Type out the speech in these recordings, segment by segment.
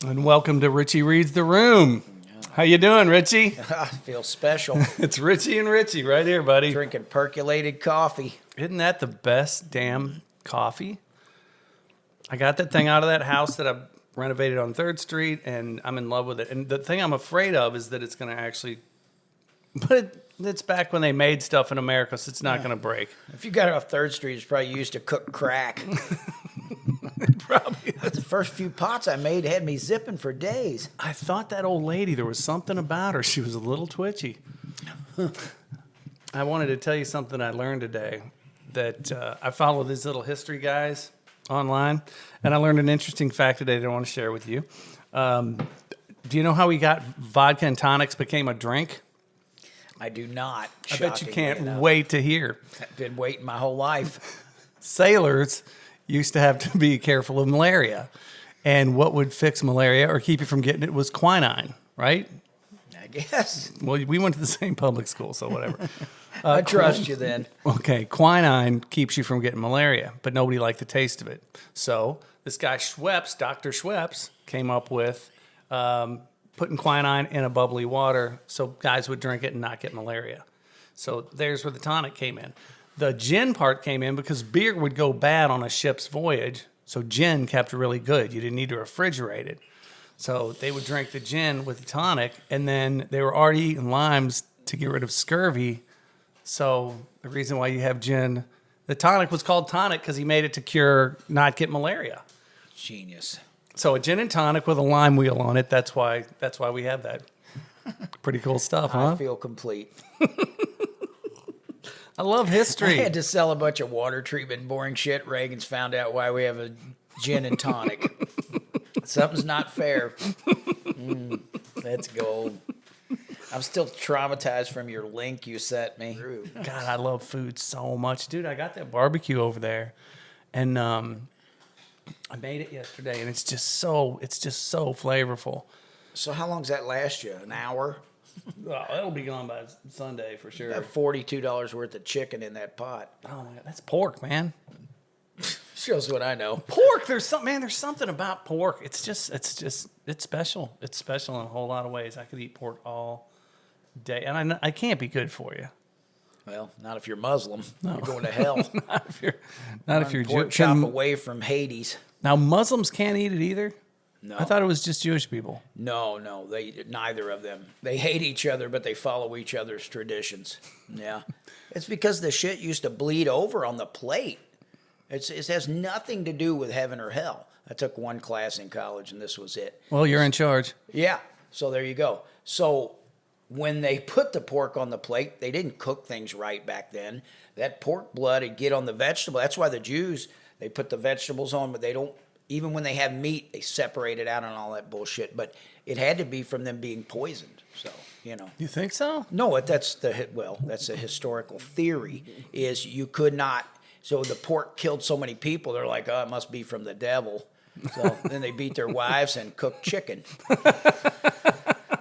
And welcome to Richie Reads the Room. How you doing, Richie? I feel special. It's Richie and Richie right here, buddy. Drinking percolated coffee. Isn't that the best damn coffee? I got that thing out of that house that I renovated on 3rd Street, and I'm in love with it. And the thing I'm afraid of is that it's going to actually... But it's back when they made stuff in America, so it's not going to break. If you got it off 3rd Street, it's probably used to cook crack. Probably. The first few pots I made had me zipping for days. I thought that old lady, there was something about her. She was a little twitchy. I wanted to tell you something I learned today. That I follow these little history guys online, and I learned an interesting fact today that I want to share with you. Do you know how we got vodka and tonics became a drink? I do not. I bet you can't enough. wait to hear. I've been waiting my whole life. Sailors used to have to be careful of malaria, and what would fix malaria or keep you from getting it was quinine, right? I guess. Well, we went to the same public school, so whatever. I trust you then. Okay, quinine keeps you from getting malaria, but nobody liked the taste of it. So this guy Schweppes, Dr. Schweppes, came up with putting quinine in a bubbly water so guys would drink it and not get malaria. So there's where the tonic came in. The gin part came in because beer would go bad on a ship's voyage, so gin kept really good. You didn't need to refrigerate it. So they would drink the gin with the tonic, and then they were already eating limes to get rid of scurvy. So the reason why you have gin, the tonic was called tonic because he made it to cure, not get malaria. Genius. So a gin and tonic with a lime wheel on it. That's why we have that. Pretty cool stuff, huh? I feel complete. I love history. I had to sell a bunch of water treatment boring shit. Ragains found out why we have a gin and tonic. Something's not fair. That's gold. I'm still traumatized from your link you sent me. God, I love food so much, dude. I got that barbecue over there, and I made it yesterday, and it's just so flavorful. So how long does that last you? An hour? Oh, it'll be gone by Sunday for sure. Got $42 worth of chicken in that pot. Oh my God, that's pork, man. Shows what I know. Pork. There's something about pork. It's special. It's special in a whole lot of ways. I could eat pork all day, and I can't be good for you. Well, not if you're Muslim. No. You're going to hell. not if you're pork Jewish. chop away from Hades. Now Muslims can't eat it either. No. I thought it was just Jewish people. No, neither of them. They hate each other, but they follow each other's traditions. Yeah, it's because the shit used to bleed over on the plate. It has nothing to do with heaven or hell. I took one class in college, and this was it. Well, you're in charge. Yeah, so there you go. So when they put the pork on the plate, they didn't cook things right back then. That pork blood would get on the vegetable. That's why the Jews, they put the vegetables on, but they don't. Even when they have meat, they separate it out and all that bullshit. But it had to be from them being poisoned. So, you know. You think so? No, that's the historical theory is you could not. So the pork killed so many people. They're like, oh, it must be from the devil. So then they beat their wives and cooked chicken. I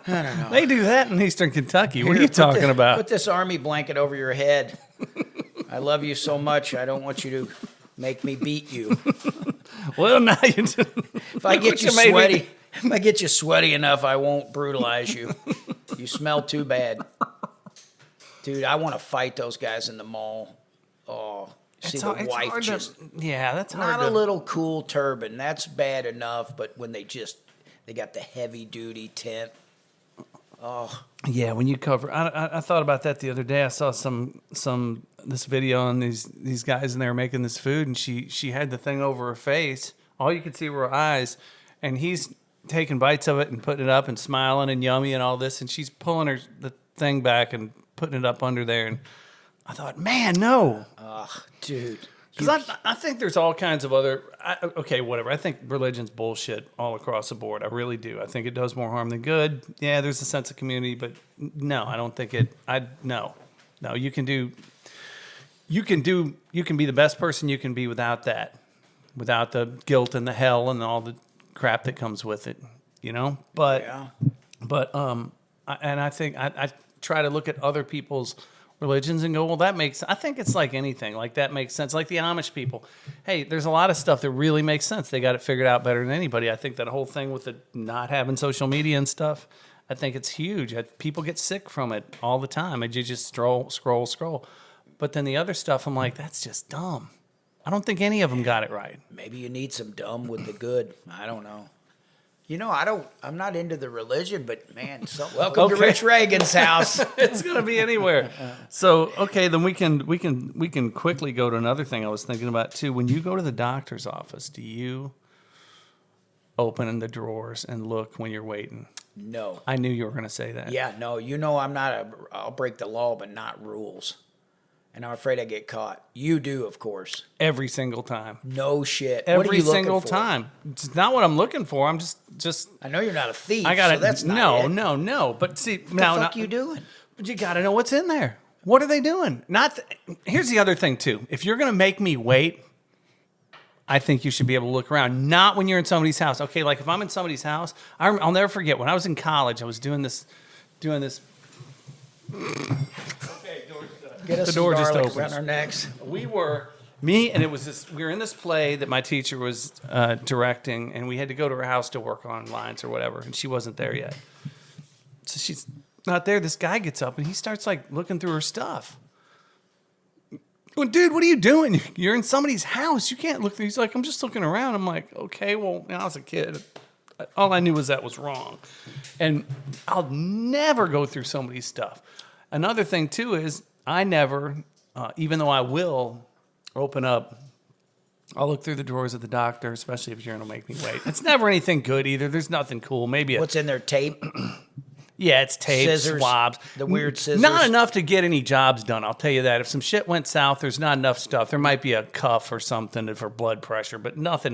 don't know. They do that in Eastern Kentucky. What are you talking about? Put this army blanket over your head. I love you so much. I don't want you to make me beat you. Well, now you just... If I get you sweaty, if I get you sweaty enough, I won't brutalize you. You smell too bad. Dude, I want to fight those guys in the mall. Oh, see the wife just... Yeah, that's hard. Not a little cool turban. That's bad enough, but when they got the heavy-duty tent. Oh. Yeah, when you cover... I thought about that the other day. I saw this video on these guys, and they were making this food, and she had the thing over her face. All you could see were her eyes, and he's taking bites of it and putting it up and smiling and yummy and all this, and she's pulling the thing back and putting it up under there, and I thought, man, no. Dude. Because I think there's all kinds of other... okay, whatever. I think religion's bullshit all across the board. I really do. I think it does more harm than good. Yeah, there's a sense of community, but no, I don't think it... No, you can be the best person you can be without that. Without the guilt and the hell and all the crap that comes with it, you know? But, yeah. I think I try to look at other people's religions and go, well, that makes, I think it's like anything. Like that makes sense. Like the Amish people. Hey, there's a lot of stuff that really makes sense. They got it figured out better than anybody. I think that whole thing with the not having social media and stuff, I think it's huge. People get sick from it all the time. And you just scroll. But then the other stuff, I'm like, that's just dumb. I don't think any of them got it right. Maybe you need some dumb with the good. I don't know. I'm not into the religion, but man, welcome to Rich Reagan's house. It's gonna be anywhere. So okay, then we can quickly go to another thing I was thinking about too. When you go to the doctor's office, do you open in the drawers and look when you're waiting? No. I knew you were gonna say that. Yeah, no. I'll break the law, but not rules. And I'm afraid I get caught. You do, of course. Every single time. No shit. Every what are you single looking for? time. It's not what I'm looking for. I'm just. I know you're not a thief. I gotta. So that's not it. No. But see, What the fuck you doing? But you gotta know what's in there. What are they doing? Here's the other thing too. If you're gonna make me wait, I think you should be able to look around. Not when you're in somebody's house. Okay, like if I'm in somebody's house, I'll never forget when I was in college. I was doing this. Get us The some door just garlic opens. around our necks. We were in this play that my teacher was directing, and we had to go to her house to work on lines or whatever, and she wasn't there yet. So she's not there. This guy gets up and he starts like looking through her stuff. Going, dude, what are you doing? You're in somebody's house. You can't look through. He's like, I'm just looking around. I'm like, okay, well, when I was a kid, all I knew was that was wrong. And I'll never go through somebody's stuff. Another thing too is I never, even though I will open up, I'll look through the drawers of the doctor, especially if you're going to make me wait. It's never anything good either. There's nothing cool. Maybe What's in there? Tape? yeah, it's tape, Scissors, swabs. the weird scissors. Not enough to get any jobs done, I'll tell you that. If some shit went south, there's not enough stuff. There might be a cuff or something for blood pressure, but nothing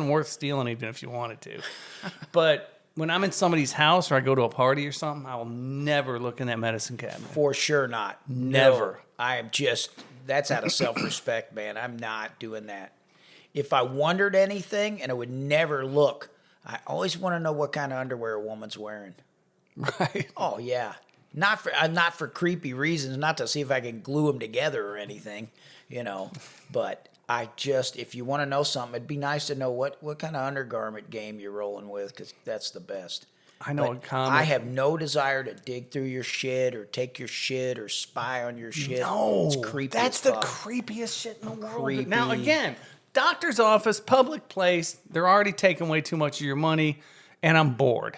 worth stealing even if you wanted to. But when I'm in somebody's house or I go to a party or something, I will never look in that medicine cabinet. For sure not. Never. No, I am just, that's out of self-respect, man. I'm not doing that. If I wondered anything, and I would never look, I always want to know what kind of underwear a woman's wearing. Right. Oh, yeah. Not for creepy reasons, not to see if I can glue them together or anything, but if you want to know something, it'd be nice to know what kind of undergarment game you're rolling with, because that's the best. I know But a comic. I have no desire to dig through your shit or take your shit or spy on your shit. No, It's creepy. that's as the fuck. creepiest shit in the world. Creepy. Now, again, doctor's office, public place, they're already taking way too much of your money, and I'm bored.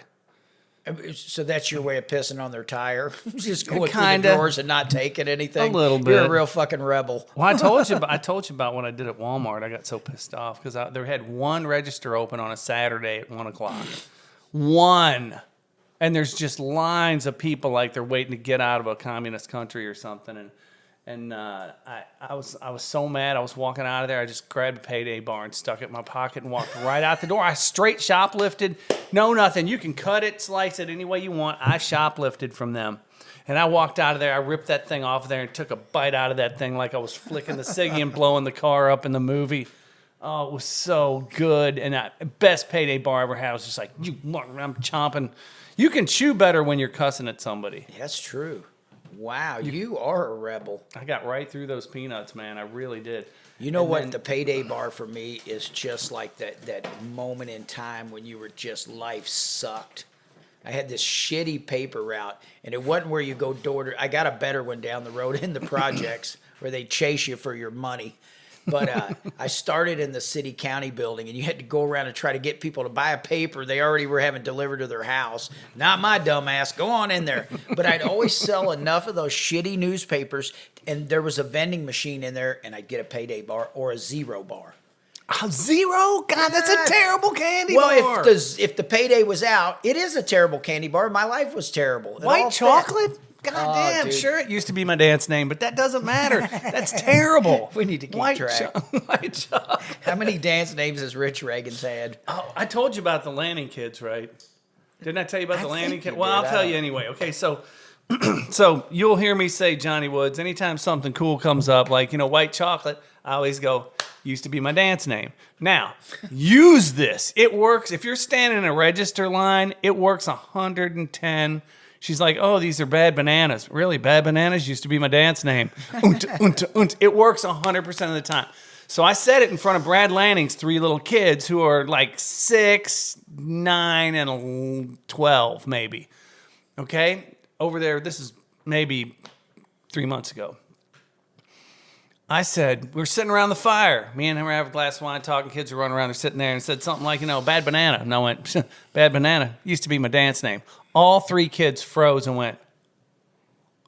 So that's your way of pissing on their tire? Just going through Kinda. the drawers and not taking anything? A little You're a bit. real fucking rebel. Well, I told you about when I did at Walmart. I got so pissed off because they had one register open on a Saturday at 1:00. One. And there's just lines of people like they're waiting to get out of a communist country or something. And I was so mad. I was walking out of there. I just grabbed a payday bar and stuck it in my pocket and walked right out the door. I straight shoplifted. No, nothing. You can cut it, slice it any way you want. I shoplifted from them. And I walked out of there. I ripped that thing off there and took a bite out of that thing like I was flicking the ciggy and blowing the car up in the movie. Oh, it was so good. And best payday bar I ever had. I was just like, I'm chomping. You can chew better when you're cussing at somebody. That's true. Wow, you are a rebel. I got right through those peanuts, man. I really did. You know And what? then- The payday bar for me is just like that moment in time when you were just, life sucked. I had this shitty paper route, and it wasn't where you go door to. I got a better one down the road in the projects where they chase you for your money. But I started in the city county building, and you had to go around and try to get people to buy a paper they already were having delivered to their house. Not my dumb ass. Go on in there. But I'd always sell enough of those shitty newspapers, and there was a vending machine in there, and I'd get a payday bar or a zero bar. Zero? God, that's a terrible candy Well, bar. if the payday was out, it is a terrible candy bar. My life was terrible. It all White fit. chocolate? God Oh, damn, dude. sure it used to be my dance name, but that doesn't matter. That's terrible. We need to keep White track. White chocolate. How many dance names has Rich Reagan's had? Oh, I told you about the Lanning kids, right? Didn't I tell you about I the Lanning think kids? you Well, did. I'll tell you anyway. Okay, so so you'll hear me say Johnny Woods anytime something cool comes up, like white chocolate. I always go, used to be my dance name. Now, use this. It works. If you're standing in a register line, it works 110. She's like, oh, these are bad bananas. Really, bad bananas used to be my dance name. Unt, unt, unt. It works 100% of the time. So I said it in front of Brad Lanning's 3 little kids who are like 6, 9, and 12, maybe. Okay? Over there, this is maybe 3 months ago. I said, we're sitting around the fire. Me and him were having a glass of wine, talking. Kids are running around. They're sitting there and said something like, bad banana. And I went, bad banana used to be my dance name. All 3 kids froze and went,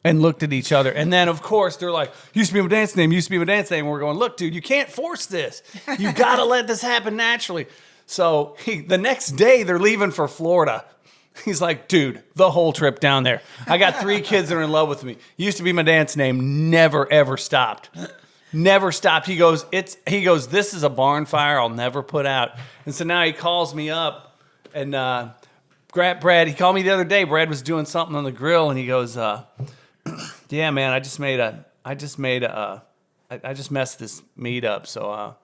and looked at each other. And then, of course, they're like, used to be my dance name, used to be my dance name. And we're going, look, dude, you can't force this. You got to let this happen naturally. So the next day, they're leaving for Florida. He's like, dude, the whole trip down there. I got 3 kids that are in love with me. Used to be my dance name, never, ever stopped. Never stopped. He goes, this is a barn fire I'll never put out. And so now he calls me up and Brad, he called me the other day. Brad was doing something on the grill and he goes, yeah, man, I just messed this meat up. So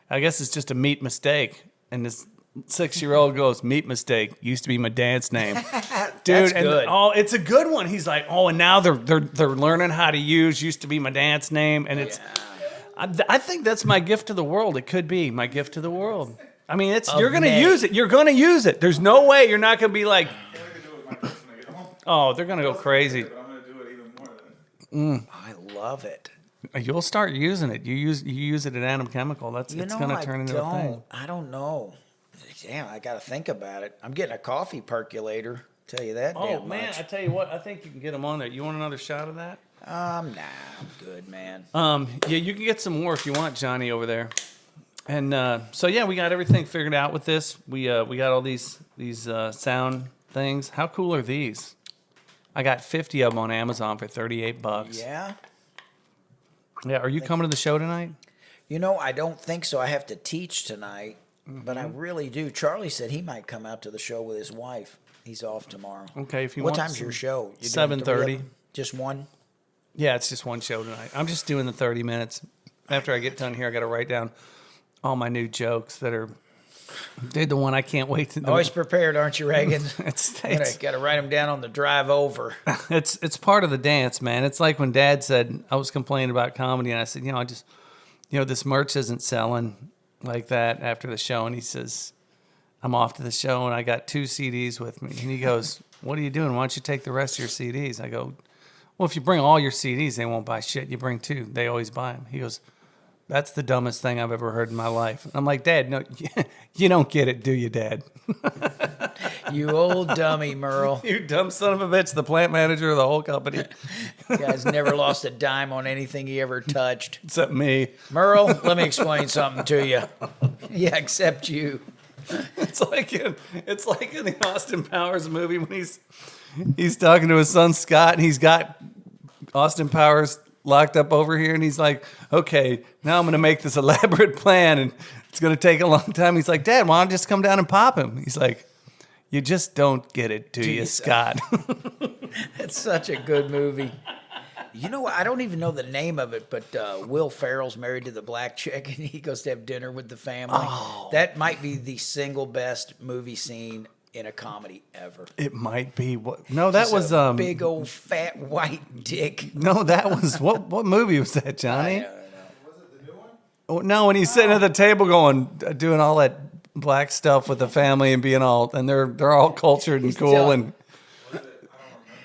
I guess it's just a meat mistake. And this 6-year-old goes, meat mistake used to be my dance name. Dude, That's good. It's a good one. He's like, and now they're learning how to use used to be my dance name. And it's, I think that's my gift to the world. It could be my gift to the world. I mean, you're going to use it. You're going to use it. There's no way you're not going to be like, oh, they're going to go crazy. I love it. You'll start using it. You use it at Adam Chemical. It's going to turn into a thing. I don't know. Damn, I got to think about it. I'm getting a coffee percolator. Tell you that. Oh man, I tell you what. I think you can get them on there. You want another shot of that? Nah, I'm good, man. Yeah, you can get some more if you want, Johnny, over there. And so yeah, we got everything figured out with this. We got all these sound things. How cool are these? I got 50 of them on Amazon for $38. Yeah. Yeah. Are you coming to the show tonight? I don't think so. I have to teach tonight, but I really do. Charlie said he might come out to the show with his wife. He's off tomorrow. Okay. If you What want. time's your show? 7:30. Just one? Yeah, it's just one show tonight. I'm just doing the 30 minutes. After I get done here, I got to write down all my new jokes that are. They're the one I can't wait to. Always prepared, aren't you, Ragains? It's Got to write them down on the drive over. it's part of the dance, man. It's like when Dad said I was complaining about comedy, and I said, this merch isn't selling like that after the show, and he says, I'm off to the show, and I got 2 CDs with me, and he goes, what are you doing? Why don't you take the rest of your CDs? I go, well, if you bring all your CDs, they won't buy shit. You bring 2, they always buy them. He goes, that's the dumbest thing I've ever heard in my life. I'm like, Dad, no, you don't get it, do you, Dad? You old dummy, Merle. You dumb son of a bitch, the plant manager of the whole company. Guy's never lost a dime on anything he ever touched. Except me. Merle, let me explain something to you. Yeah, except you. It's like in the Austin Powers movie when he's talking to his son Scott, and he's got Austin Powers locked up over here, and he's like, okay, now I'm going to make this elaborate plan, and it's going to take a long time. He's like, Dad, why don't I just come down and pop him? He's like, you just don't get it, do you, Scott? That's such a good movie. I don't even know the name of it, but Will Ferrell's married to the black chick, and he goes to have dinner with the family. Oh. That might be the single best movie scene in a comedy ever. It might be. No, that was a big old fat white dick. No, that was what movie was that, Johnny? I don't know. Was it the new one? Oh, no, when he's sitting at the table doing all that black stuff with the family and being all, and they're all cultured and cool and.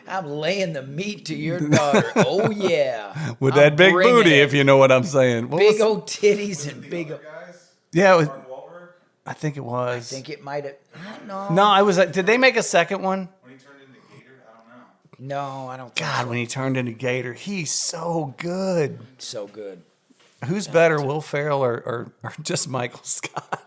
I'm laying the meat to your daughter. Oh yeah, with that big booty, if you know what I'm saying. Big old titties and big. Yeah, it was, I think it was. I think it might have. No. No, I was. Did they make a second one? When he turned into Gator, I don't know. No, I don't. God, when he turned into Gator, he's so good. So good. Who's better, Will Ferrell or just Michael Scott?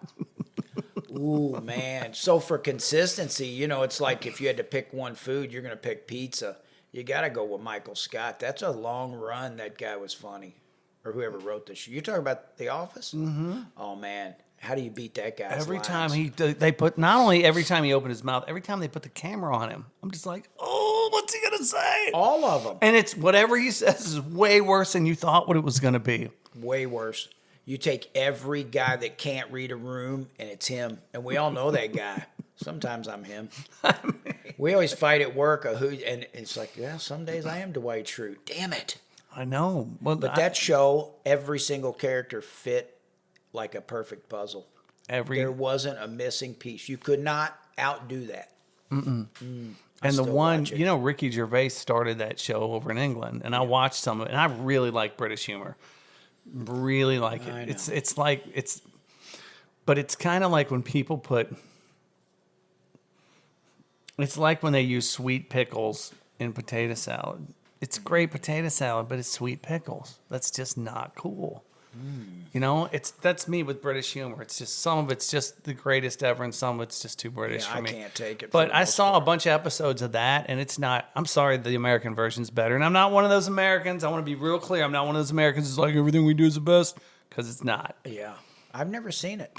Ooh, man. So for consistency, it's like if you had to pick one food, you're going to pick pizza. You got to go with Michael Scott. That's a long run. That guy was funny. Or whoever wrote this. You talking about The Office? Mm-hmm. Oh, man. How do you beat that guy's Every lines? time they put, not only every time he opened his mouth, every time they put the camera on him, I'm just like, oh, what's he going to say? All of them. And it's whatever he says is way worse than you thought what it was going to be. Way worse. You take every guy that can't read a room, and it's him. And we all know that guy. Sometimes I'm him. We always fight at work and it's like, yeah, some days I am Dwight Schrute. Damn it. I know. Well, But that show, every single character fit like a perfect puzzle. There wasn't a missing piece. You could not outdo that. And the one, Ricky Gervais started that show over in England, and I watched some of it, and I really like British humor. Really like it. I know. But it's kind of like when people it's like when they use sweet pickles in potato salad. It's great potato salad, but it's sweet pickles. That's just not cool. That's me with British humor. It's just some of it's just the greatest ever, and some of it's just too British for me. I can't take it. But I saw a bunch of episodes of that, and it's not. I'm sorry, the American version's better, and I'm not one of those Americans. I want to be real clear. I'm not one of those Americans who's like everything we do is the best, because it's not. Yeah, I've never seen it,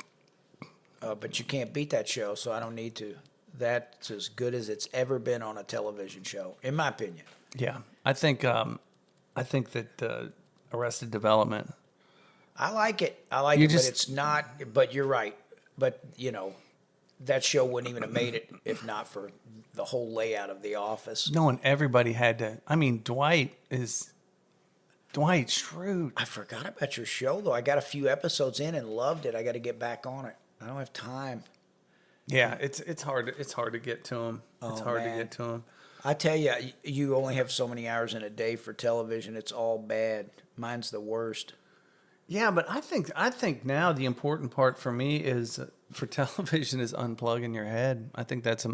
but you can't beat that show, so I don't need to. That's as good as it's ever been on a television show, in my opinion. Yeah, I think that Arrested Development. I like it. But it's not. But you're right. But that show wouldn't even have made it if not for the whole layout of The Office. No, and everybody had to. I mean, Dwight Schrute. I forgot about your show though. I got a few episodes in and loved it. I got to get back on it. I don't have time. Yeah, it's hard. It's hard to get to them. It's hard to get to them. I tell you, you only have so many hours in a day for television. It's all bad. Mine's the worst. Yeah, but I think now the important part for me is for television is unplugging your head. I think that's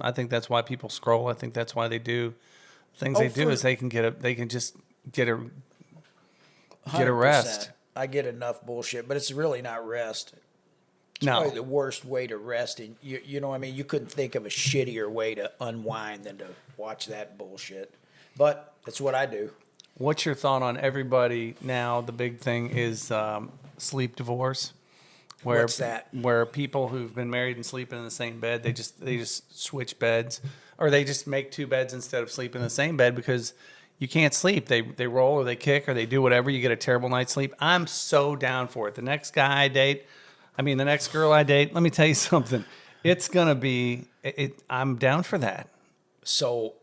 why people scroll. I think that's why they do things is they can just get a 100%. rest. I get enough bullshit, but it's really not rest. It's No. probably the worst way to rest. And you know what I mean? You couldn't think of a shittier way to unwind than to watch that bullshit. But that's what I do. What's your thought on everybody now? The big thing is sleep divorce. What's that? Where people who've been married and sleeping in the same bed, they just switch beds, or they just make two beds instead of sleeping in the same bed because you can't sleep. They roll or they kick or they do whatever. You get a terrible night's sleep. I'm so down for it. The next girl I date, let me tell you something. It's gonna be. I'm down for that. So,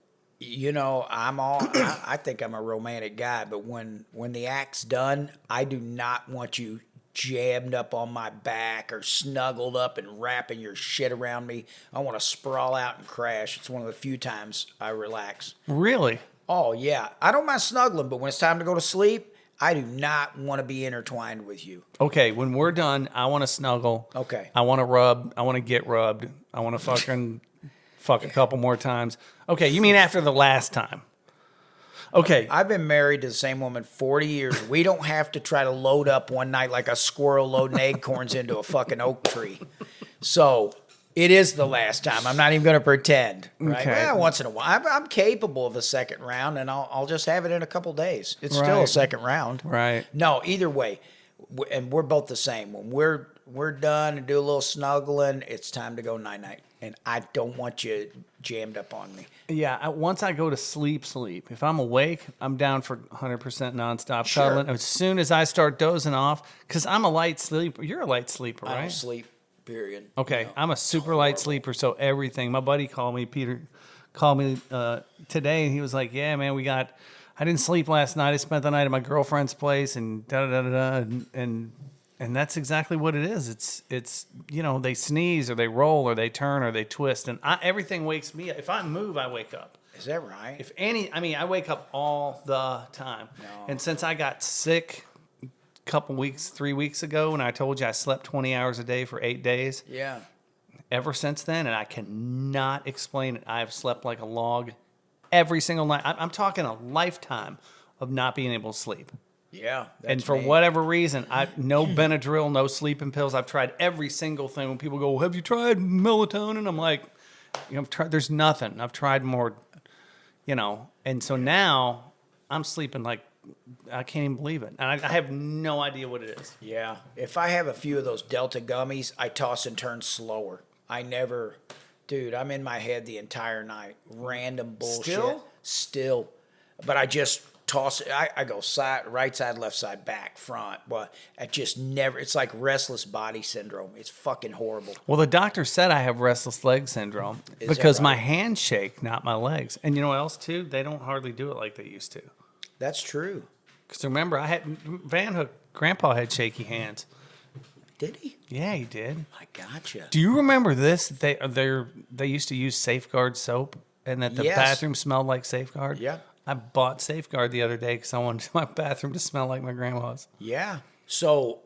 I think I'm a romantic guy, but when the act's done, I do not want you jammed up on my back or snuggled up and wrapping your shit around me. I want to sprawl out and crash. It's one of the few times I relax. Really? Oh, yeah. I don't mind snuggling, but when it's time to go to sleep, I do not want to be intertwined with you. Okay, when we're done, I want to snuggle. Okay. I want to rub. I want to get rubbed. I want to fucking fuck a couple more times. Okay, you mean after the last time? Okay. I've been married to the same woman 40 years. We don't have to try to load up one night like a squirrel loading acorns into a fucking oak tree. So it is the last time. I'm not even going to pretend. Right? Okay. Well, once in a while. I'm capable of a second round, and I'll just have it in a couple days. It's still a Right. second round. Right. No, either way. And we're both the same. When we're done and do a little snuggling, it's time to go night-night. And I don't want you jammed up on me. Yeah, once I go to sleep. If I'm awake, I'm down for 100% nonstop Sure. cuddling. As soon as I start dozing off, because I'm a light sleeper. You're a light sleeper, I right? don't sleep, period. Okay, I'm a super light sleeper, so everything. My buddy Peter called me today, and he was like, "Yeah, man, I didn't sleep last night. I spent the night at my girlfriend's place, and and that's exactly what it is. It's they sneeze or they roll or they turn or they twist, and everything wakes me up. If I move, I wake up. Is that right? I wake up all the time. No. And since I got sick a couple weeks, 3 weeks ago, and I told you I slept 20 hours a day for 8 days. Yeah. Ever since then, and I cannot explain it. I've slept like a log every single night. I'm talking a lifetime of not being able to sleep. Yeah. And for whatever reason, no Benadryl, no sleeping pills. I've tried every single thing. When people go, "Have you tried melatonin?" I'm like, there's nothing. I've tried more, And so now I'm sleeping like I can't even believe it, and I have no idea what it is. Yeah. If I have a few of those Delta gummies, I toss and turn slower. Dude, I'm in my head the entire night. Random bullshit. Still? Still. But I just toss it. I go side, right side, left side, back, front. But I just never. It's like restless body syndrome. It's fucking horrible. Well, the doctor said I have restless leg syndrome Is that because my right? hands shake, not my legs. And you know what else too? They don't hardly do it like they used to. That's true. Because remember, I had Van Hook. Grandpa had shaky hands. Did he? Yeah, he did. I gotcha. Do you remember this? They used to use Safeguard soap, and that the Yes. bathroom smelled like Safeguard. Yeah. I bought Safeguard the other day because I wanted my bathroom to smell like my grandma's. Yeah. So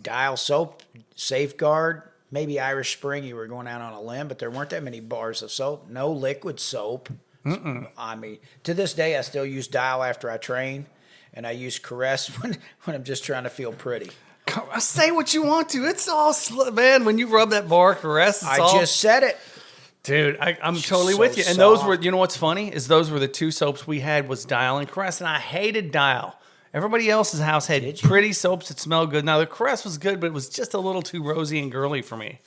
Dial soap, Safeguard, maybe Irish Spring. You were going out on a limb, but there weren't that many bars of soap. No liquid soap. I mean, to this day, I still use Dial after I train, and I use Caress when I'm just trying to feel pretty. Say what you want to. It's all man. When you rub that bar, Caress. It's all, Just said it. dude. I'm Just totally so with you. And those were, soft. you know what's funny is those were the two soaps we had was Dial and Caress, and I hated Dial. Everybody else's house had pretty soaps that smelled good. Now the Caress was good, but it was just a little too rosy and girly for me.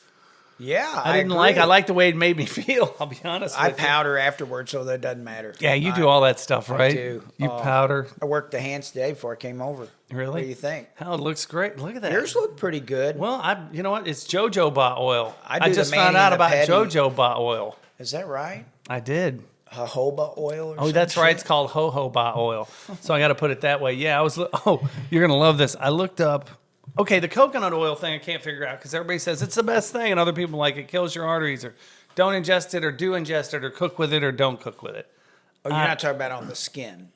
Yeah, I didn't like. I liked the way it made me feel. I'll be honest. I with you. powder afterwards, so that doesn't matter. Yeah, you do all that stuff, right? I do. You powder. I worked the hands today before I came over. Really? What do you think? Hell, it looks great. Look at that. Yours look pretty good. Well, you know what? It's JoJoba oil. I do I the just mani found and out the about pedi. JoJoba oil. Is that right? I did. Jojoba oil or Oh, that's right. It's called jojoba oil. So I got to put it that way. Yeah, I was. Oh, you're gonna love this. I looked up. Okay, the coconut oil thing I can't figure out because everybody says it's the best thing, and other people like it kills your arteries, or don't ingest it, or do ingest it, or cook with it, or don't cook with it. Oh, you're not talking about on the skin.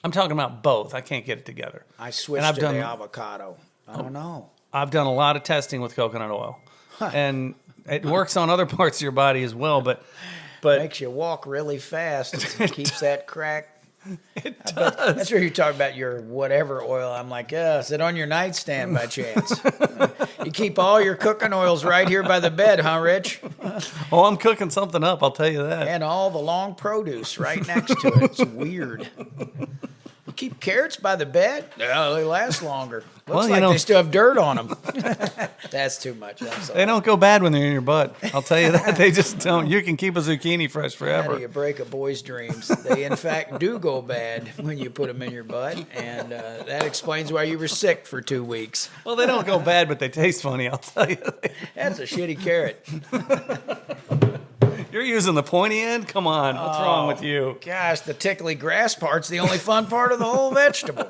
I'm talking about both. I can't get it together. I switched I've to done- the avocado. I don't know. I've done a lot of testing with coconut oil, and it works on other parts of your body as well. But Makes you walk really fast. Keeps that crack. It does. That's where you talk about your whatever oil. I'm like, yeah, is it on your nightstand by chance? You keep all your cooking oils right here by the bed, huh, Rich? oh, I'm cooking something up. I'll tell you that. And all the long produce right next to it. It's weird. You keep carrots by the bed? No, they last longer. Looks Well, you like know- they still have dirt on them. That's too much. I'm sorry. They don't go bad when they're in your butt. I'll tell you that. They just don't. You can keep a zucchini fresh How forever. do you break a boy's dreams? They, in fact, do go bad when you put them in your butt, and that explains why you were sick for 2 weeks. Well, they don't go bad, but they taste funny. I'll tell you. That's a shitty carrot. You're using the pointy end? Come on. What's wrong with you? Gosh, the tickly grass part's the only fun part of the whole vegetable.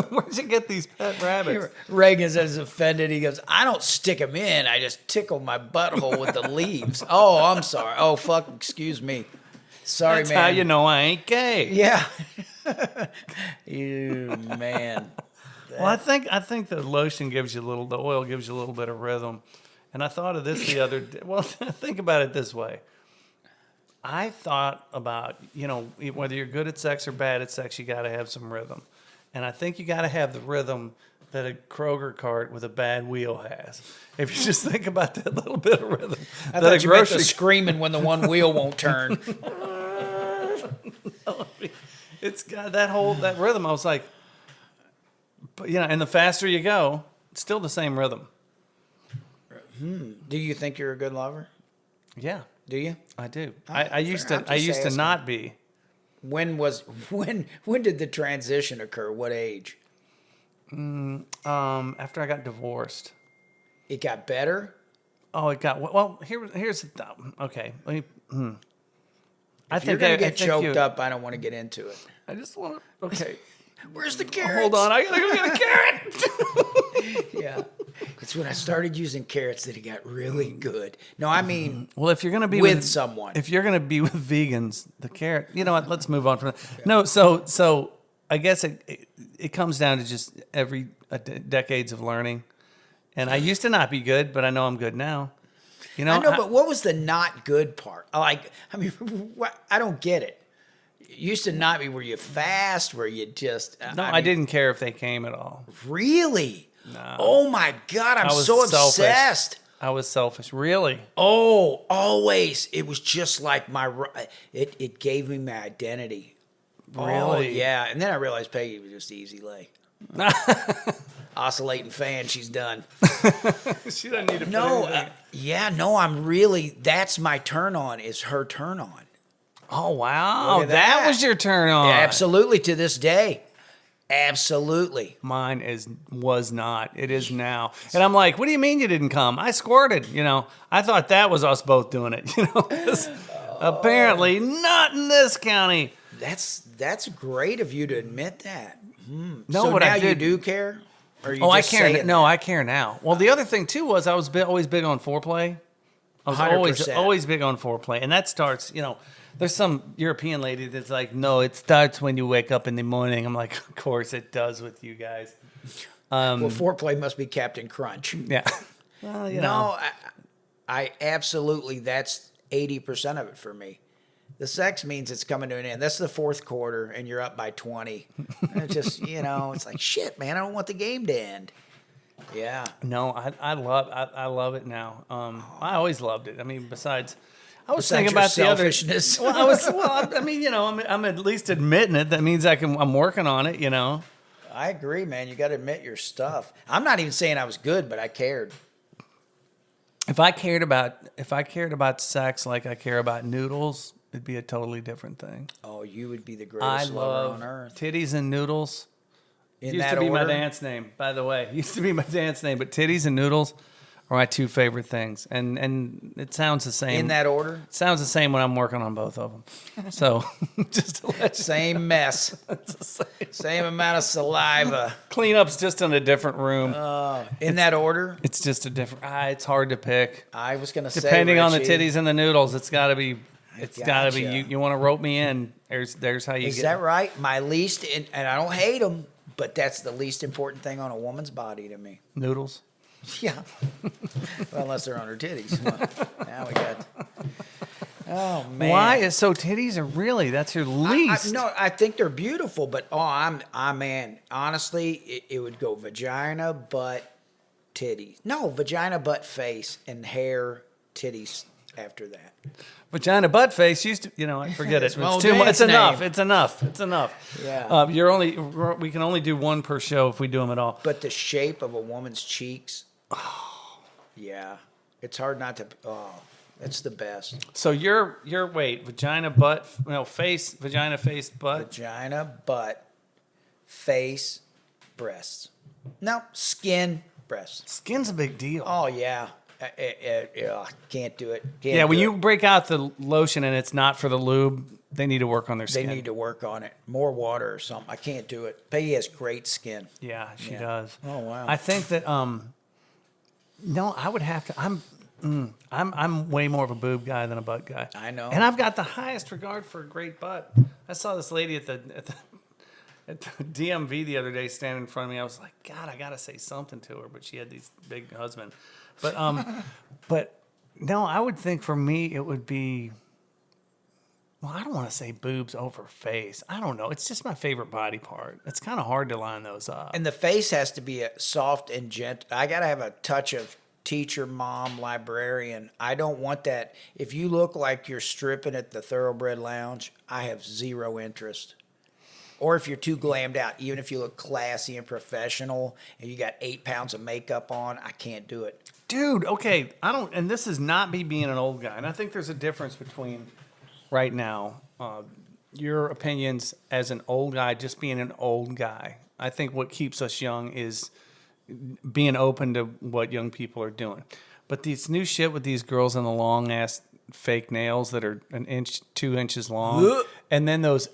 Where'd you get these pet rabbits? Ragains is offended. He goes, I don't stick them in. I just tickle my butthole with the leaves. Oh, I'm sorry. Oh, fuck. Excuse me. Sorry, That's man. how you know I ain't gay. Yeah. You, man. Well, I think the lotion gives you the oil gives you a little bit of rhythm. And I thought of this the other day. Well, think about it this way. I thought about, whether you're good at sex or bad at sex, you got to have some rhythm. And I think you got to have the rhythm that a Kroger cart with a bad wheel has. If you just think about that little bit of rhythm. I that a thought you meant the grocery screaming when the one wheel won't turn. it's got that rhythm. I was like, but and the faster you go, it's still the same rhythm. Do you think you're a good lover? Yeah, Do you? I do. Oh, I used fair. to. I'm I just used to asking. not be. When did the transition occur? What age? After I got divorced. It got better? Oh, it got well. Here's the okay. Let me. I If you're think gonna I get think choked you- up, I don't want to get into it. I just want to. Okay, Where's the carrots? hold on. I gotta go get a carrot. Yeah. It's when I started using carrots that it got really good. No, I mean Well, if you're gonna be with someone. if you're gonna be with vegans, the carrot. You know what? Let's move on from that. No, so I guess it comes down to just decades of learning. And I used to not be good, but I know I'm good now. I know, but what was the not good part? I don't get it. It used to not be, were you fast? Were you just... no, I didn't care if they came at all. Really? No. Oh my God, I'm I was so selfish. obsessed. I was selfish. Really? Oh, always. It was just like it gave me my identity. Oh, Really? yeah. And then I realized Peggy was just easy lay. Oscillating fan, she's done. She doesn't need to. No, I'm really, that's my turn on, is her turn on. Oh, wow. Look at That that. was your turn on. Yeah, absolutely, to this day. Absolutely. Mine was not. It is now. And I'm like, what do you mean you didn't come? I squirted, you know. I thought that was us both doing it, you know. 'Cause apparently not in this county. That's great of you to admit that. No, so what now I did. you do care? Or you Oh, I just care. saying No, that? I care now. Well, the other thing too was I was always big on foreplay. I was 100%. always big on foreplay, and that starts. You know, there's some European lady that's like, no, it starts when you wake up in the morning. I'm like, of course it does with you guys. Well, foreplay must be Captain Crunch. Yeah. Well, you know. No, I absolutely, that's 80% of it for me. The sex means it's coming to an end. That's the fourth quarter, and you're up by 20. And it's just, it's like, shit, man, I don't want the game to end. Yeah. No, I love it now. I always loved it. I mean, besides, I was Besides thinking your about the other. selfishness. I mean, I'm at least admitting it. That means I'm working on it. You know. I agree, man. You got to admit your stuff. I'm not even saying I was good, but I cared. If I cared about sex like I care about noodles, it'd be a totally different thing. Oh, you would be the I greatest lover love on earth. titties and noodles. In Used that to be my order? dance name, by the way. Used to be my dance name, but titties and noodles are my two favorite things, and it sounds the same. In that order? It sounds the same when I'm working on both of them. So just to let you Same mess. Same amount of saliva. cleanup's just in a different room. In that order? It's just a different. It's hard to pick. I was going to say, Depending on the Richie, titties and the noodles, it's got to be. It's got to be. Gotcha. You want to rope me in? There's how you Is get. that right? My least, and I don't hate them, but that's the least important thing on a woman's body to me. Noodles. Yeah. Well, unless they're on her titties. Well, now we got. Oh man. Why? So titties are really that's your least. No, I think they're beautiful, but man, honestly, it would go vagina, butt, titties. No, vagina, butt, face, and hair, titties after that. Vagina butt face used to, I forget it. It's my old It's too much. dance It's enough. name. It's enough. It's enough. Yeah. We can only do one per show if we do them at all. But the shape of a woman's cheeks, yeah, it's hard not to. Oh, that's the best. So your wait, vagina butt, face, vagina face butt. Vagina, butt, face, breasts. No, skin, breasts. Skin's a big deal. Oh yeah. Can't do it. Yeah, when you break out the lotion and it's not for the lube, they need to work on their They skin. need to work on it. More water or something. I can't do it. Peggy has great skin. Yeah, she Yeah. does. Oh, wow. I think that no, I would have to. I'm way more of a boob guy than a butt guy. I know. and I've got the highest regard for a great butt. I saw this lady at the DMV the other day standing in front of me. I was like, God, I gotta say something to her, but she had these big husband. But but no, I would think for me it would be. Well, I don't want to say boobs over face. I don't know. It's just my favorite body part. It's kind of hard to line those up. And the face has to be soft and gentle. I got to have a touch of teacher, mom, librarian. I don't want that. If you look like you're stripping at the Thoroughbred Lounge, I have zero interest. Or if you're too glammed out, even if you look classy and professional and you got 8 pounds of makeup on, I can't do it. Dude, okay, and this is not me being an old guy, and I think there's a difference between right now your opinions as an old guy, just being an old guy. I think what keeps us young is being open to what young people are doing. But this new shit with these girls and the long ass fake nails that are 2 inches long, and then those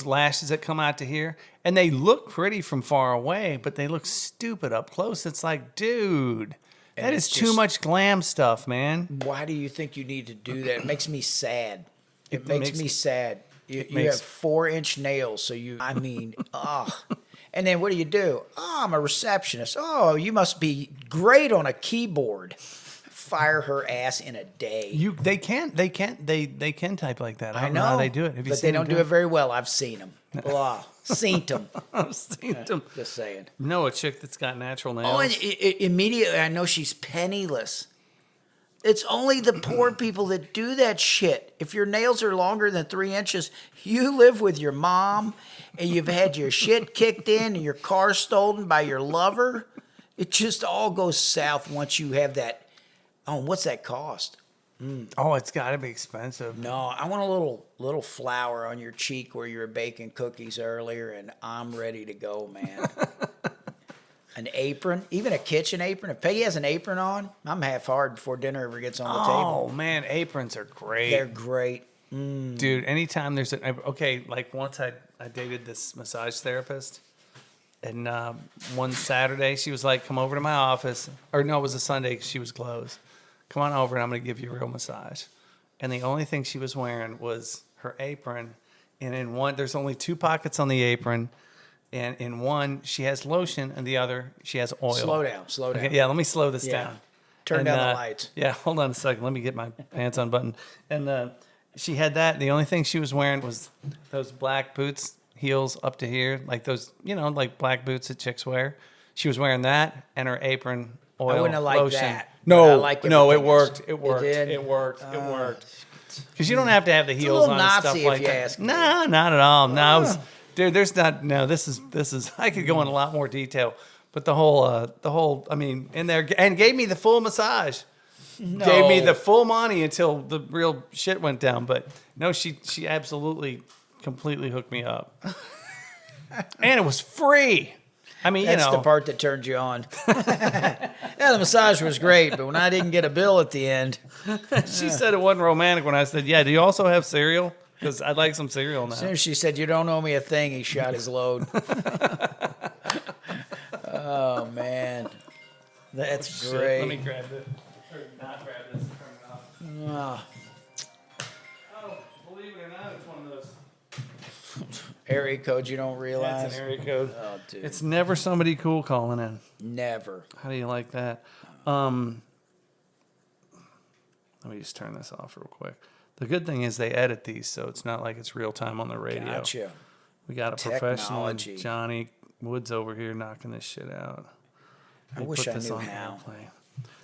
lashes that come out to here, and they look pretty from far away, but they look stupid up close. It's like, dude. That is too much glam stuff, man. Why do you think you need to do that? It makes me sad. It makes me sad. You have 4-inch nails, so And then what do? Oh, I'm a receptionist. Oh, you must be great on a keyboard. Fire her ass in a day. They can type like that. I I don't know how they do it. Have you but seen they don't them do it very well. I've seen them. Seen them. I've seen them. Just saying. No, a chick that's got natural nails. Oh, and immediately I know she's penniless. It's only the poor people that do that shit. If your nails are longer than 3 inches, you live with your mom and you've had your shit kicked in and your car stolen by your lover. It just all goes south once you have that. Oh, what's that cost? Oh, it's got to be expensive. No, I want a little flour on your cheek where you were baking cookies earlier, and I'm ready to go, man. An apron, even a kitchen apron. If Peggy has an apron on, I'm half hard before dinner ever gets on the table. Oh man, aprons are great. They're great. Dude, anytime there's like once I dated this massage therapist, and one Saturday she was like, come over to my office, or no, it was a Sunday 'cause she was closed. Come on over and I'm going to give you a real massage. And the only thing she was wearing was her apron, and in one, there's only 2 pockets on the apron, and in one she has lotion, and the other she has oil. Slow down. Okay, yeah, let me slow this down. Turn And, down the lights. Yeah, hold on a second. Let me get my pants unbuttoned. And she had that. The only thing she was wearing was those black boots, heels up to here, like those, like black boots that chicks wear. She was wearing that and her apron, oil, I wouldn't have liked lotion. that. No, but I like no, it everything worked. else. It worked. did? It worked. It worked. Because you don't have to have the heels little on and stuff Nazi if like you that. ask me. Nah, not at all. No, I was, dude. There's not. No, this is. I could go in a lot more detail, but the whole. I mean, in there, and gave me the full massage. No. Gave me the full money until the real shit went down. But no, she absolutely, completely hooked me up, and it was free. I mean, That's the part that turned you on. Yeah, the massage was great, but when I didn't get a bill at the end, she said it wasn't romantic when I said, "Yeah, do you also have cereal? Because I'd like some cereal now." as soon as she said, "You don't owe me a thing," he shot his load. Oh man, that's Shit, great. let me grab it. Or not grab this and turn it off. Ah, Oh, believe it or not, it's one of those. area code you don't realize. That's an area code. Oh, dude, It's never somebody cool calling in. never. How do you like that? Let me just turn this off real quick. The good thing is they edit these, so it's not like it's real time on the radio. Gotcha. We got a professional, and Technology. Johnny Woods over here knocking this shit out. I Let me wish put I this knew on how. airplay.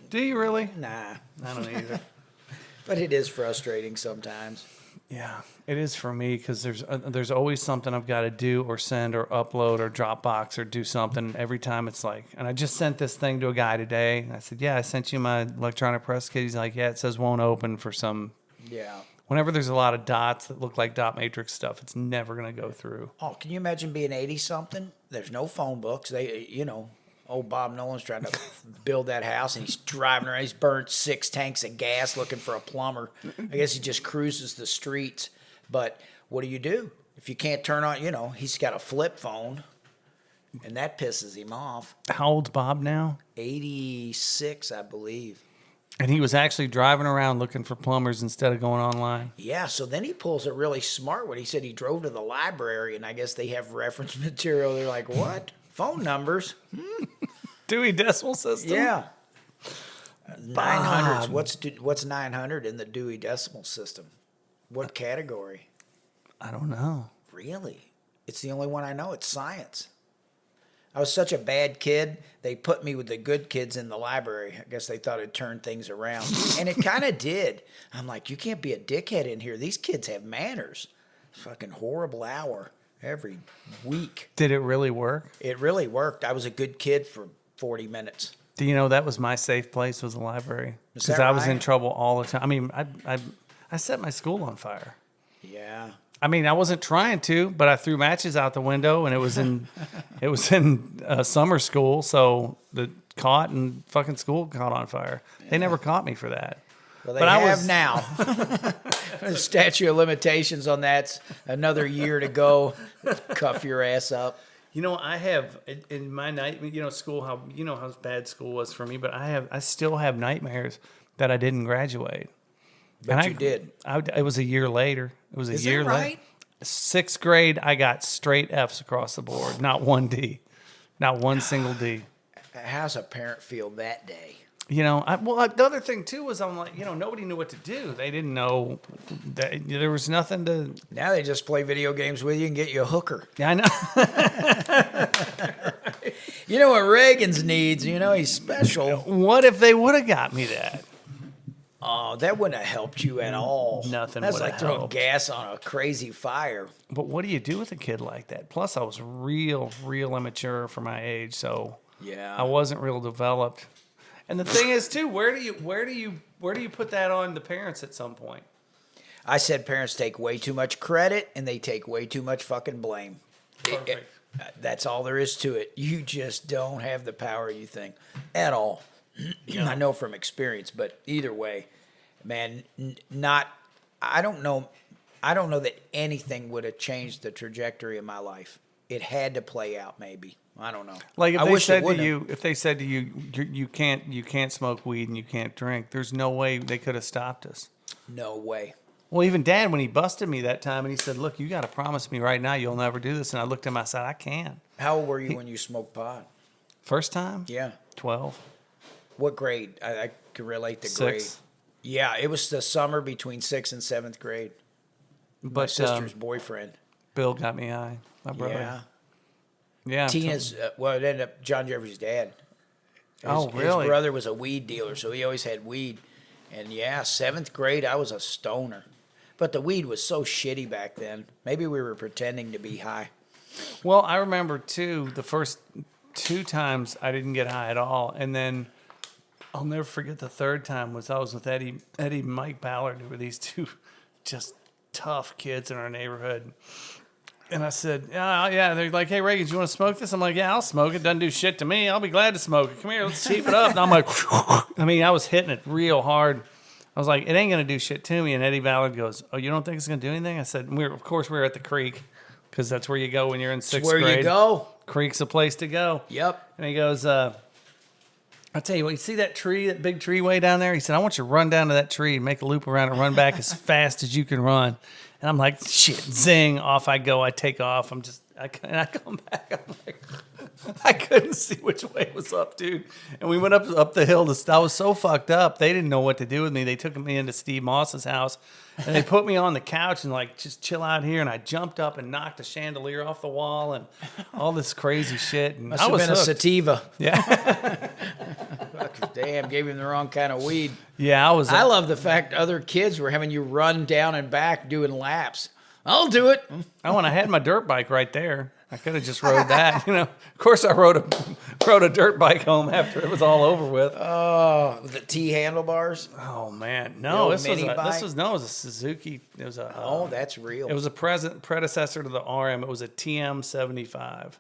Do you really? Nah, I don't either. but it is frustrating sometimes. Yeah, it is for me because there's always something I've got to do or send or upload or Dropbox or do something. Every time it's like, and I just sent this thing to a guy today. I said, "Yeah, I sent you my electronic press kit." He's like, "Yeah, it says won't open for some." Yeah. Whenever there's a lot of dots that look like dot matrix stuff, it's never going to go through. Oh, can you imagine being 80 something? There's no phone books. Old Bob Nolan's trying to build that house, and he's driving around. He's burnt 6 tanks of gas looking for a plumber. I guess he just cruises the streets. But what do? If you can't turn on, he's got a flip phone, and that pisses him off. How old's Bob now? 86, I believe. And he was actually driving around looking for plumbers instead of going online. Yeah, so then he pulls a really smart one. He said he drove to the library, and I guess they have reference material. They're like, what? Phone numbers? Dewey Decimal System? Yeah. 900s. What's 900 in the Dewey Decimal System? What category? I don't know. Really? It's the only one I know. It's science. I was such a bad kid, they put me with the good kids in the library. I guess they thought it'd turn things around. And it kind of did. I'm like, you can't be a dickhead in here. These kids have manners. Fucking horrible hour every week. Did it really work? It really worked. I was a good kid for 40 minutes. Do you know that was my safe place was the library? Is Because that I was in right? trouble all the time. I mean, I set my school on fire. Yeah. I mean, I wasn't trying to, but I threw matches out the window, and it was in summer school, so the caught and fucking school caught on fire. They never caught me for that. Well, they But I have was- now. The statute of limitations on that's another year to go. Cuff your ass up. You know, I have in my night, school, how bad school was for me, but I still have nightmares that I didn't graduate. But you did. It was a year later. It was a Is year that later. right? 6th grade, I got straight F's across the board. Not one D. Not one single D. How's a parent feel that day? The other thing too was I'm like, nobody knew what to do. They didn't know that there was nothing to. Now they just play video games with you and get you a hooker. Yeah, I know. You know what Ragains needs? He's special. What if they would have got me that? Oh, that wouldn't have helped you at all. Nothing That's would have like throwing helped. gas on a crazy fire. But what do you do with a kid like that? Plus, I was real immature for my age, so Yeah. I wasn't real developed. And the thing is, too, where do you Where do you put that on the parents at some point? I said parents take way too much credit and they take way too much fucking blame. Perfect. That's all there is to it. You just don't have the power you think at all. I know from experience, but either way, man, I don't know that anything would have changed the trajectory of my life. It had to play out, maybe. I don't know. Like if I they wish it said to wouldn't you, if they said to you, you can't smoke weed and you can't drink, there's no way they could have stopped us. No way. Well, even Dad, when he busted me that time and he said, "Look, you got to promise me right now you'll never do this," and I looked at him, I said, "I can." How old were you when you smoked pot? First time? Yeah. 12. What grade? I could relate to 6. grade. Yeah, it was the summer between 6th and 7th grade. My But sister's boyfriend. Bill got me high. My brother. Yeah. Yeah. Tina's, well, it ended up John Jeffrey's dad. Oh, really? His brother was a weed dealer, so he always had weed. And yeah, 7th grade, I was a stoner. But the weed was so shitty back then. Maybe we were pretending to be high. Well, I remember too, the first 2 times I didn't get high at all. And then I'll never forget the third time was I was with Eddie and Mike Ballard, who were these 2 just tough kids in our neighborhood. And I said, yeah. They're like, "Hey, Ragains, you want to smoke this?" I'm like, "Yeah, I'll smoke it. Doesn't do shit to me. I'll be glad to smoke it. Come here, let's cheap it up." And I'm like, I was hitting it real hard. I was like, "It ain't going to do shit to me." And Eddie Ballard goes, "Oh, you don't think it's going to do anything?" I said, of course, we were at the creek because that's where you go when you're in 6th grade. Where you go? Creek's a place to go. Yep. And he goes, "I'll tell you what, you see that tree, that big tree way down there?" He said, "I want you to run down to that tree and make a loop around and run back as fast as you can run." And I'm like, shit, zing, off I go. I take off. I come back. I'm like, I couldn't see which way was up, dude. And we went up the hill. I was so fucked up. They didn't know what to do with me. They took me into Steve Moss's house, and they put me on the couch and like, just chill out here. And I jumped up and knocked a chandelier off the wall and all this crazy shit. And Must I have was been hooked. a sativa. Yeah, Damn, gave him the wrong kind of weed. yeah, I was. I love the fact other kids were having you run down and back doing laps. I'll do it. I had my dirt bike right there. I could have just rode that, Of course, I rode a dirt bike home after it was all over with. Oh, the T handlebars. Oh man, The no! old This mini bike? was a Suzuki. It was a Oh, that's real. it was a predecessor to the RM. It was a TM75.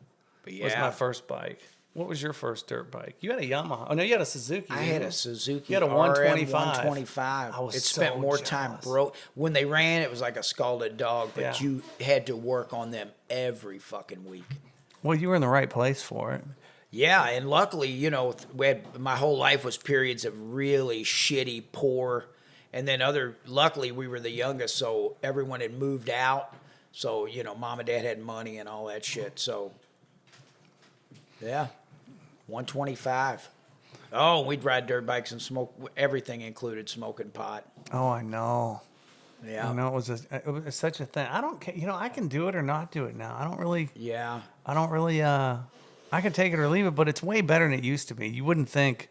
But Was my first bike. What was your first dirt bike? You had a Yamaha. Oh no, you had a Suzuki. I didn't had you? a Suzuki. You had a 125. 125. I was it spent so more time jealous. broke. When they ran, it was like a scalded dog, but Yeah. you had to work on them every fucking week. Well, you were in the right place for it. Yeah, and luckily, my whole life was periods of really shitty, poor, and then luckily we were the youngest, so everyone had moved out. So, mom and dad had money and all that shit. So, yeah, 125. Oh, we'd ride dirt bikes and smoke, everything included smoking pot. Oh, I know. Yeah. I know it was such a thing. I don't care. I can do it or not do it now. I don't really. Yeah. I can take it or leave it, but it's way better than it used to be. You wouldn't think,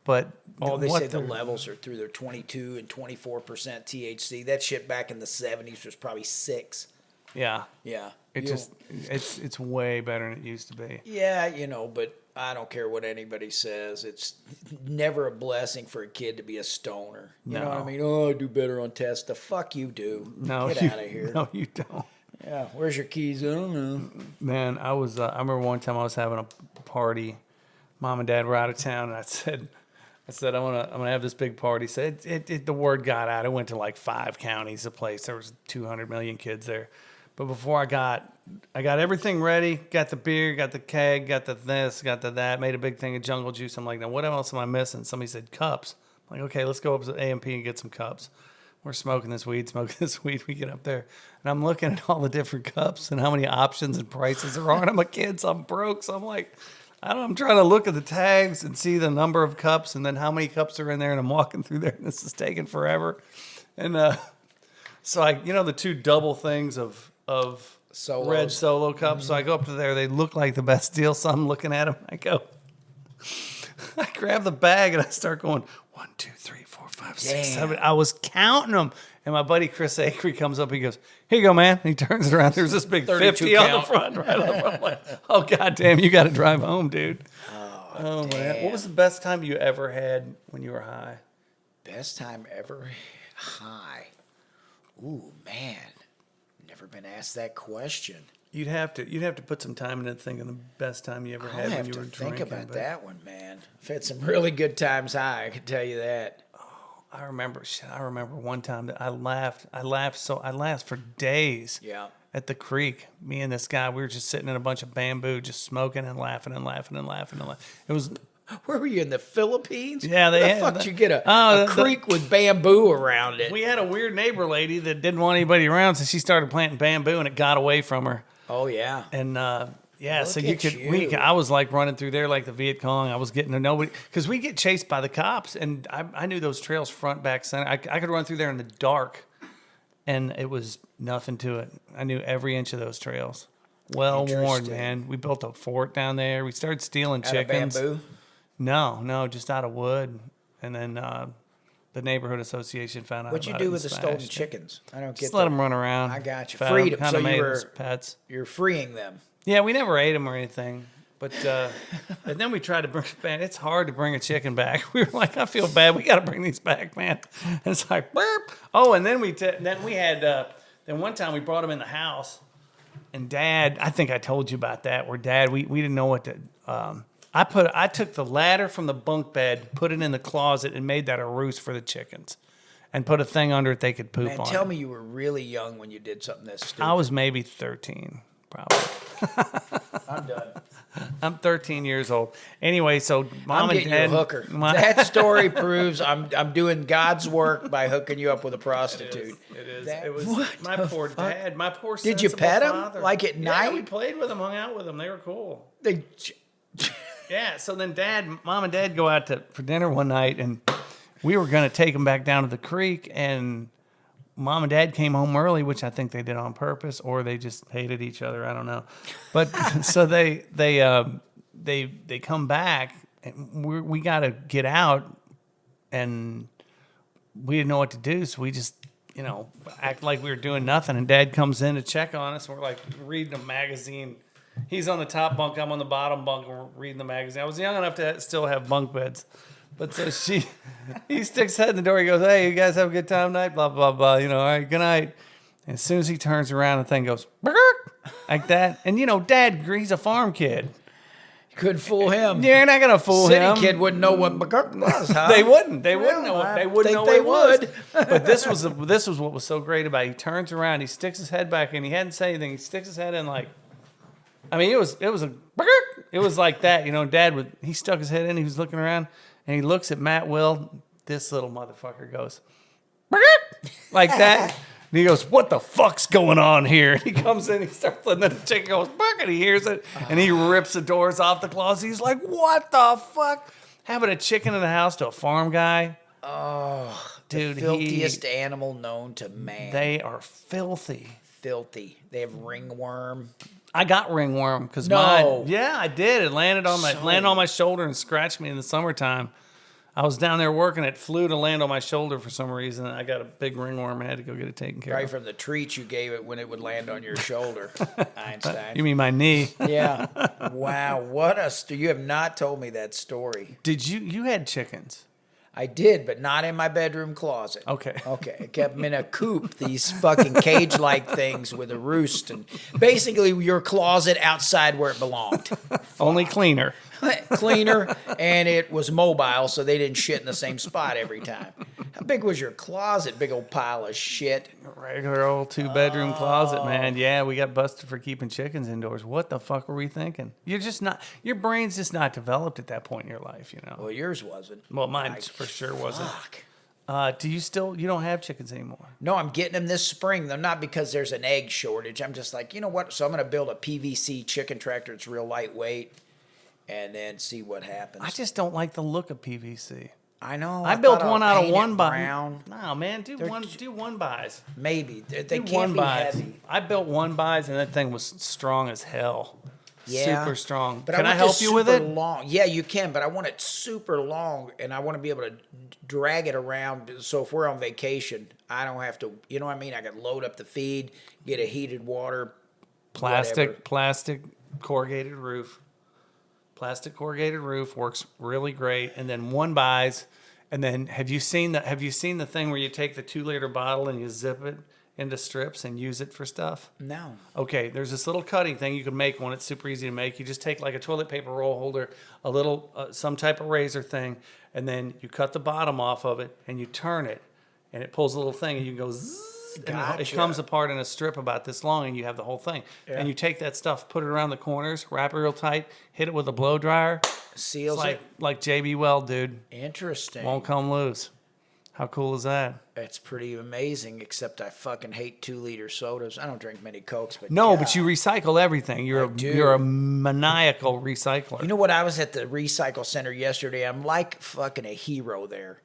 but Oh, they say the they're- levels are through their 22 and 24% THC. That shit back in the 70s was probably 6. Yeah, Yeah. it's way better than it used to be. Yeah, but I don't care what anybody says. It's never a blessing for a kid to be a stoner. You know what I No. mean? Oh, I do better on tests. The fuck you do. No, Get out of here. No, you don't. Yeah, where's your keys? I don't know. Man, I remember one time I was having a party. Mom and Dad were out of town, and I said, I'm gonna have this big party. So the word got out. It went to like 5 counties. The place there was 200 million kids there. But before I got everything ready. Got the beer, got the keg, got the this, got the that. Made a big thing of jungle juice. I'm like, now what else am I missing? Somebody said cups. I'm like, okay, let's go up to AMP and get some cups. We're smoking this weed. We get up there, and I'm looking at all the different cups and how many options and prices there are. And I'm a kid, so I'm broke. So I'm like, I'm trying to look at the tags and see the number of cups and then how many cups are in there. And I'm walking through there, and this is taking forever. And so the 2 double things of Solos. red solo cups. So I go up to there. They look like the best deal. So I'm looking at them. I grab the bag and I start going 1, 2, 3, 4, 5, 6, Damn. 7. I was counting them. And my buddy Chris Acree comes up. He goes, "Here you go, man." And he turns it around. There's this big 32 50 on the count. front. Right on the front. I'm like, oh, goddamn, you got to drive home, dude. Oh man. What was the best time you ever had when you were high? Best time ever high. Ooh, man. Never been asked that question. You'd have to put some time into thinking the best time you ever I'll had when have you to were think drinking. about but that one, man. I've had some really good times high, I can tell you that. I remember one time that I laughed for days. Yeah. At the creek, me and this guy, we were just sitting in a bunch of bamboo, just smoking and laughing and laughing and laughing and laughing. It was. Where were you, in the Philippines? Yeah, they Where had the fuck the- did you get a Oh, creek with bamboo around it? We had a weird neighbor lady that didn't want anybody around, so she started planting bamboo, and it got away from her. Oh, yeah. And yeah, so Look you at could. you. I was like running through there like the Viet Cong. I was getting to nobody because we get chased by the cops, and I knew those trails front, back, center. I could run through there in the dark, and it was nothing to it. I knew every inch of those trails. Well worn, Interesting. man. We built a fort down there. We started stealing Out of chickens. bamboo? No, just out of wood. And then the neighborhood association found out. What'd you about do it with and the stolen smashed it. chickens? I don't get Just let that. them run around. I got you. Fed Freed 'em, 'em, kinda so you made were- us pets. You're freeing them. Yeah, we never ate them or anything. But and then we tried to bring it back. It's hard to bring a chicken back. We were like, I feel bad. We got to bring these back, man. And it's like, burp. Oh, and then we had then one time we brought them in the house, and Dad, I think I told you about that. Where Dad, we didn't know what to. I took the ladder from the bunk bed, put it in the closet, and made that a roost for the chickens, and put a thing under it they could poop Man, on. tell it. me you were really young when you did something this stupid. I was maybe 13, probably. I'm done. I'm 13 years old. Anyway, so mom I'm and getting dad. you a hooker. That story proves I'm doing God's work by hooking you up with a prostitute. It is. That- It was what my the poor fuck? dad. My poor. Did you sensible pet 'em, father. like, at Yeah, night? we played with them, hung out with them. They were cool. They, Yeah. So then mom and dad go out for dinner one night, and we were going to take them back down to the creek, and mom and dad came home early, which I think they did on purpose, or they just hated each other. I don't know. But so they come back, and we got to get out, and we didn't know what to do, so we just act like we were doing nothing. And Dad comes in to check on us. And we're like reading a magazine. He's on the top bunk, I'm on the bottom bunk, and we're reading the magazine. I was young enough to still have bunk beds. But so he sticks his head in the door. He goes, "Hey, you guys have a good time tonight?" Blah, blah, blah. All right, good night. And as soon as he turns around, the thing goes, "Burr," like that. And, Dad, he's a farm kid. couldn't fool him. You're not going to fool City him. kid wouldn't know what McGurk was, huh? They wouldn't. They wouldn't Well, know. I They wouldn't think know they what it would. was. But this was what was so great about it. He turns around, he sticks his head back, and he hadn't said anything. He sticks his head in like, I mean, it was like that. Dad he stuck his head in. He was looking around, and he looks at Matt Will. This little motherfucker goes like that. And he goes, "What the fuck's going on here?" And he comes in, he starts, and then the chicken goes, "Bark," and he hears it, and he rips the doors off the closet. He's like, "What the fuck?" Having a chicken in the house to a farm guy. Oh, Dude, the filthiest animal known to man. They are filthy. Filthy. They have ringworm. I got ringworm because No. Yeah, I did. It landed on my shoulder and scratched me in the summertime. I was down there working. It flew to land on my shoulder for some reason. I got a big ringworm and had to go get it taken care Right of. from the treat you gave it when it would land on your shoulder, Einstein. You mean my knee? Yeah. Wow. What you have not told me that story. Did you had chickens? I did, but not in my bedroom closet. Okay. Okay. I kept them in a coop, these fucking cage-like things with a roost, and basically your closet outside where it belonged. Only cleaner. Cleaner, and it was mobile, so they didn't shit in the same spot every time. How big was your closet? Big old pile of shit. Regular old 2-bedroom closet, man. Yeah, we got busted for keeping chickens indoors. What the fuck were we thinking? Your brain's just not developed at that point in your life, Well, yours wasn't. Well, mine for sure wasn't. Fuck. You don't have chickens anymore? No, I'm getting them this spring. They're not because there's an egg shortage. I'm just like, you know what? So I'm going to build a PVC chicken tractor. It's real lightweight, and then see what happens. I just don't like the look of PVC. I know. I built thought I'll one out of paint it one buy. brown. No, man, do one buys. Maybe they Do can't one be buys. heavy. I built one buys, and that thing was strong as hell. Yeah. Super strong. But Can I want help this you with super it? Long. Yeah, you can, but I want it super long, and I want to be able to drag it around. So if we're on vacation, I don't have to. You know what I mean? I can load up the feed, get a heated water. whatever. Plastic corrugated roof. Plastic corrugated roof works really great, and then one buys. And then have you seen the thing where you take the 2-liter bottle and you zip it into strips and use it for stuff? No. Okay, there's this little cutting thing you can make one. It's super easy to make. You just take like a toilet paper roll holder, a little some type of razor thing, and then you cut the bottom off of it and you turn it, and it pulls a little thing, and you can go zzz, and it Gotcha. comes apart in a strip about this long, and you have the whole thing. Yeah. And you take that stuff, put it around the corners, wrap it real tight, hit it with a blow dryer. Seals It's like JB Weld, dude. Interesting. Won't come loose. How cool is that? It's pretty amazing, except I fucking hate 2-liter sodas. I don't drink many Cokes, but No, God. but you recycle everything. You're do. you're a maniacal recycler. You know what? I was at the recycle center yesterday. I'm like fucking a hero there.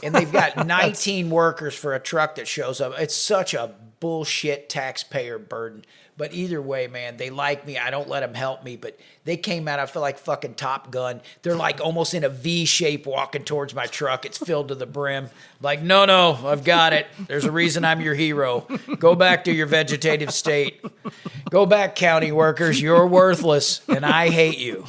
And they've got 19 workers for a truck that shows up. It's such a bullshit taxpayer burden. But either way, man, they like me. I don't let them help me. But they came out, I feel like fucking Top Gun. They're like almost in a V shape walking towards my truck. It's filled to the brim. Like, no, I've got it. There's a reason I'm your hero. Go back to your vegetative state. Go back, county workers. You're worthless, and I hate you.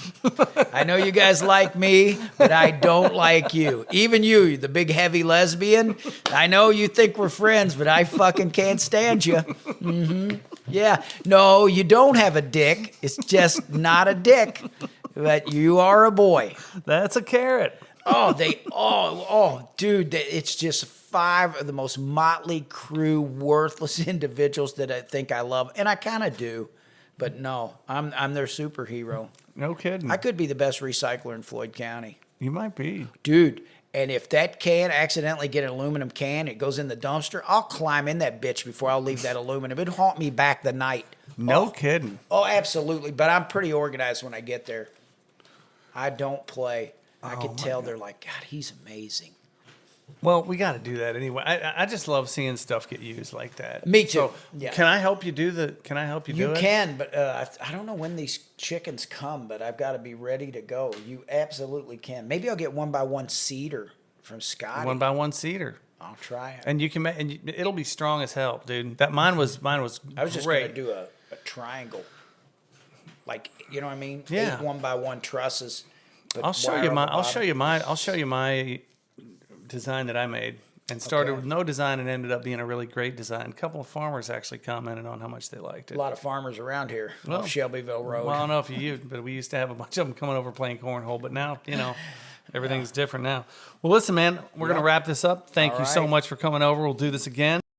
I know you guys like me, but I don't like you. Even you, the big heavy lesbian. I know you think we're friends, but I fucking can't stand you. Yeah. No, you don't have a dick. It's just not a dick. But you are a boy. That's a carrot. Dude, it's just 5 of the most motley crew, worthless individuals that I think I love. And I kind of do. But no, I'm their superhero. No kidding. I could be the best recycler in Floyd County. You might be. Dude, and if that can accidentally get an aluminum can, it goes in the dumpster, I'll climb in that bitch before I'll leave that aluminum. It'd haunt me back the night. No kidding. Oh, absolutely. But I'm pretty organized when I get there. I don't play. I can tell they're like, God, he's amazing. Well, we got to do that anyway. I just love seeing stuff get used like that. Me too. So, Yeah. Can I help you do the? Can I help you do You it? can, but I don't know when these chickens come, but I've got to be ready to go. You absolutely can. Maybe I'll get 1x1 cedar from Scotty. 1x1 cedar. I'll try it. And you can it'll be strong as hell, dude. That mine was I was just great. going to do a triangle. Like, you know what I mean? Yeah. 8 1x1 trusses. but I'll show wire you on my. the I'll show bottom. you my. I'll show you my design that I made, and started Okay. with no design and ended up being a really great design. A couple of farmers actually commented on how much they liked it. A lot of farmers around here Well, off Shelbyville Road. Well, I don't know if you used, but we used to have a bunch of them coming over playing cornhole. But now, everything's different now. Well, listen, man, we're gonna wrap this up. Thank All you so right. much for coming over. We'll do this again.